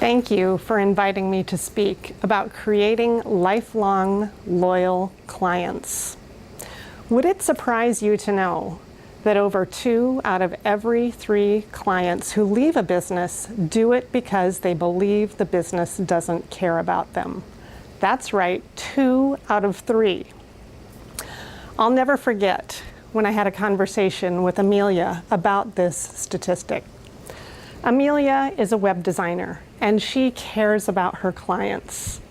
Thank you for inviting me to speak about creating lifelong, loyal clients. Would it surprise you to know that over 2 out of every 3 clients who leave a business do it because they believe the business doesn't care about them? That's right, 2 out of 3. I'll never forget when I had a conversation with Amelia about this statistic. Amelia is a web designer, and she cares about her clients.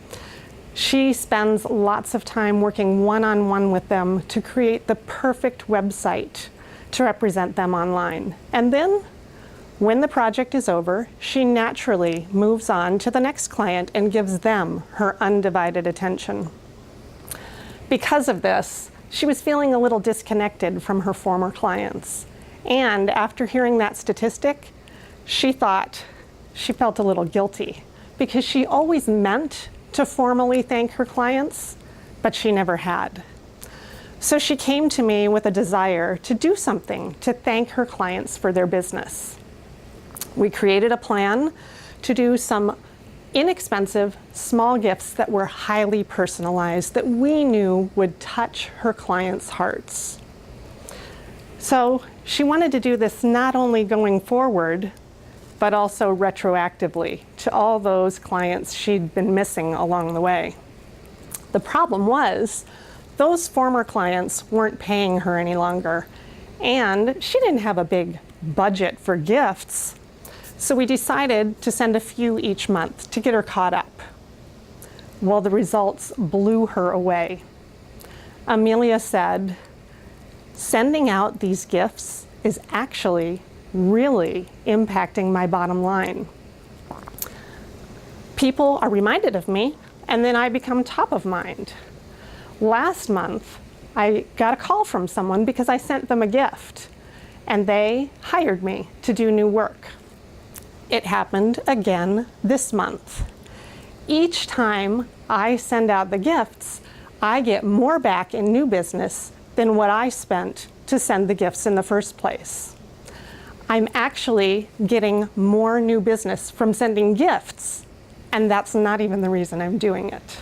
She spends lots of time working one-on-one with them to create the perfect website to represent them online. And then, when the project is over, she naturally moves on to the next client and gives them her undivided attention. Because of this, she was feeling a little disconnected from her former clients. And after hearing that statistic, she felt a little guilty because she always meant to formally thank her clients, but she never had. So she came to me with a desire to do something to thank her clients for their business. We created a plan to do some inexpensive, small gifts that were highly personalized that we knew would touch her clients' hearts. So she wanted to do this not only going forward, but also retroactively to all those clients she'd been missing along the way. The problem was, those former clients weren't paying her any longer, and she didn't have a big budget for gifts, so we decided to send a few each month to get her caught up. Well, the results blew her away. Amelia said, "Sending out these gifts is actually really impacting my bottom line. People are reminded of me, and then I become top of mind. Last month, I got a call from someone because I sent them a gift, and they hired me to do new work. It happened again this month. Each time I send out the gifts, I get more back in new business than what I spent to send the gifts in the first place. I'm actually getting more new business from sending gifts, and that's not even the reason I'm doing it."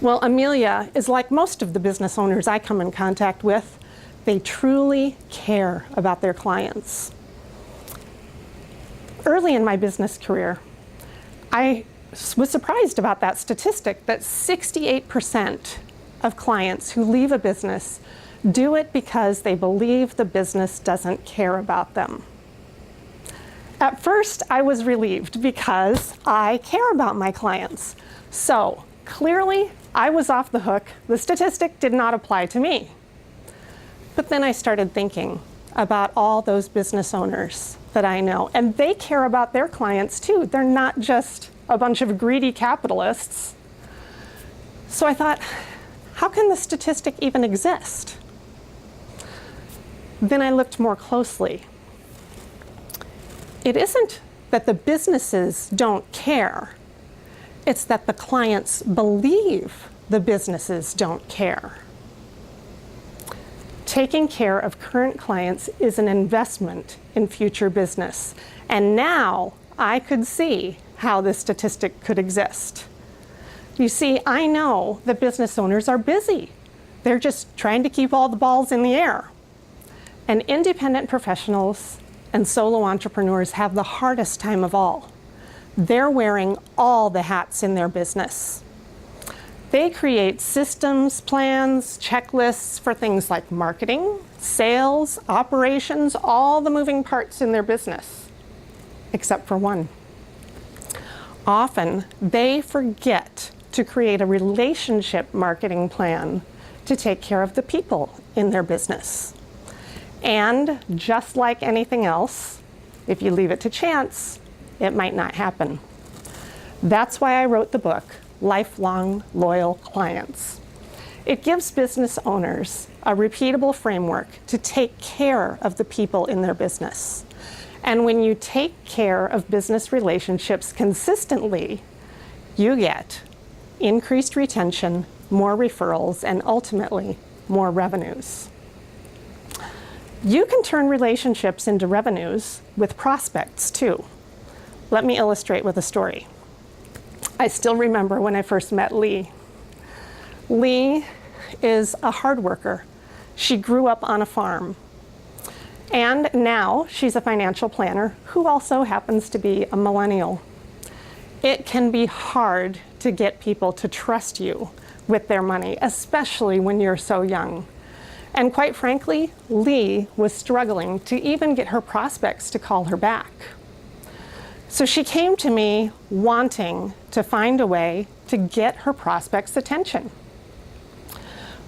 Well, Amelia is like most of the business owners I come in contact with. They truly care about their clients. Early in my business career, I was surprised about that statistic that 68% of clients who leave a business do it because they believe the business doesn't care about them. At first, I was relieved because I care about my clients. So clearly, I was off the hook. The statistic did not apply to me. But then I started thinking about all those business owners that I know, and they care about their clients too. They're not just a bunch of greedy capitalists. So I thought, how can the statistic even exist? Then I looked more closely. It isn't that the businesses don't care. It's that the clients believe the businesses don't care. Taking care of current clients is an investment in future business. And now I could see how this statistic could exist. You see, I know that business owners are busy. They're just trying to keep all the balls in the air. And independent professionals and solo entrepreneurs have the hardest time of all. They're wearing all the hats in their business. They create systems, plans, checklists for things like marketing, sales, operations, all the moving parts in their business, except for one. Often, they forget to create a relationship marketing plan to take care of the people in their business. And just like anything else, if you leave it to chance, it might not happen. That's why I wrote the book, Lifelong Loyal Clients. It gives business owners a repeatable framework to take care of the people in their business. And when you take care of business relationships consistently, you get increased retention, more referrals, and ultimately, more revenues. You can turn relationships into revenues with prospects too. Let me illustrate with a story. I still remember when I first met Lee. Lee is a hard worker. She grew up on a farm. And now she's a financial planner who also happens to be a millennial. It can be hard to get people to trust you with their money, especially when you're so young. And quite frankly, Lee was struggling to even get her prospects to call her back. So she came to me wanting to find a way to get her prospects' attention.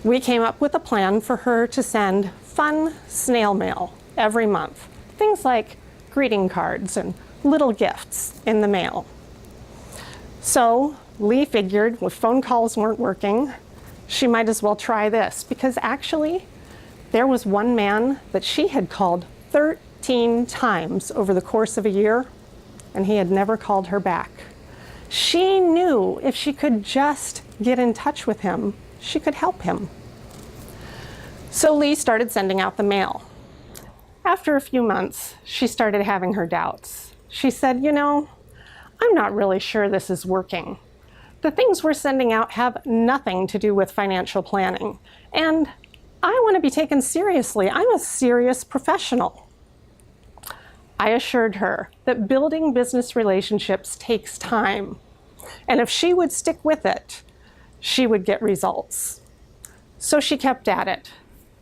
We came up with a plan for her to send fun snail mail every month. Things like greeting cards and little gifts in the mail. So Lee figured if phone calls weren't working, she might as well try this, because actually there was one man that she had called 13 times over the course of a year, and he had never called her back. She knew if she could just get in touch with him, she could help him. So Lee started sending out the mail. After a few months, she started having her doubts. She said, I'm not really sure this is working. The things we're sending out have nothing to do with financial planning, and I want to be taken seriously. I'm a serious professional. I assured her that building business relationships takes time, and if she would stick with it, she would get results. So she kept at it.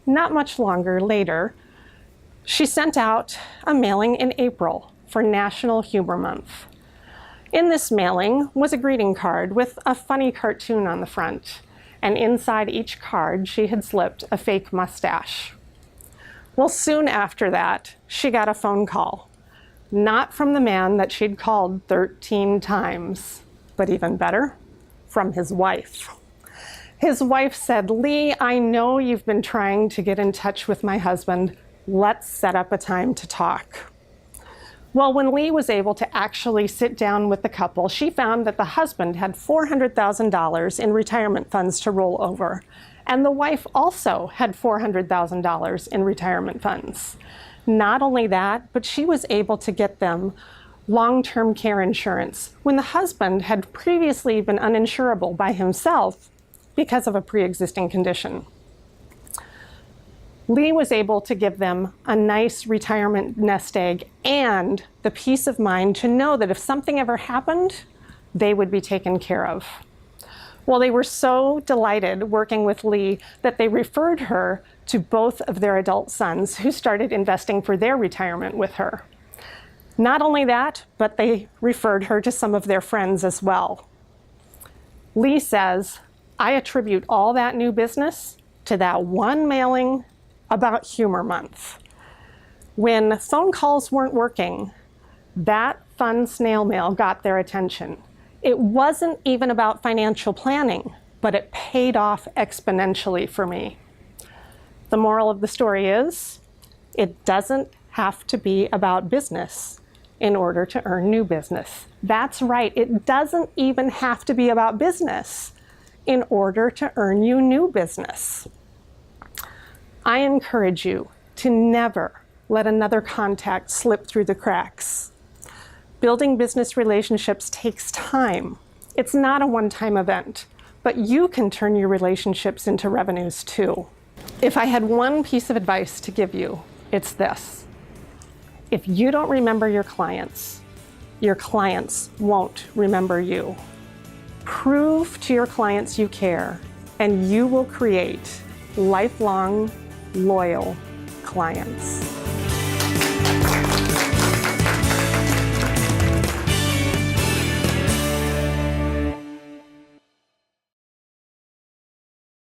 Not much longer later, she sent out a mailing in April for National Humor Month. In this mailing was a greeting card with a funny cartoon on the front, and inside each card she had slipped a fake mustache. Well, soon after that, she got a phone call. Not from the man that she'd called 13 times, but even better, from his wife. His wife said, Lee, I know you've been trying to get in touch with my husband. Let's set up a time to talk. Well, when Lee was able to actually sit down with the couple, she found that the husband had $400,000 in retirement funds to roll over, and the wife also had $400,000 in retirement funds. Not only that, but she was able to get them long-term care insurance when the husband had previously been uninsurable by himself because of a pre-existing condition. Lee was able to give them a nice retirement nest egg and the peace of mind to know that if something ever happened, they would be taken care of. Well, they were so delighted working with Lee that they referred her to both of their adult sons who started investing for their retirement with her. Not only that, but they referred her to some of their friends as well. Lee says, I attribute all that new business to that one mailing about Humor Month. When phone calls weren't working, that fun snail mail got their attention. It wasn't even about financial planning, but it paid off exponentially for me. The moral of the story is, it doesn't have to be about business in order to earn new business. That's right, it doesn't even have to be about business in order to earn you new business. I encourage you to never let another contact slip through the cracks. Building business relationships takes time. It's not a one-time event, but you can turn your relationships into revenues too. If I had one piece of advice to give you, it's this. If you don't remember your clients won't remember you. Prove to your clients you care, and you will create lifelong, loyal clients.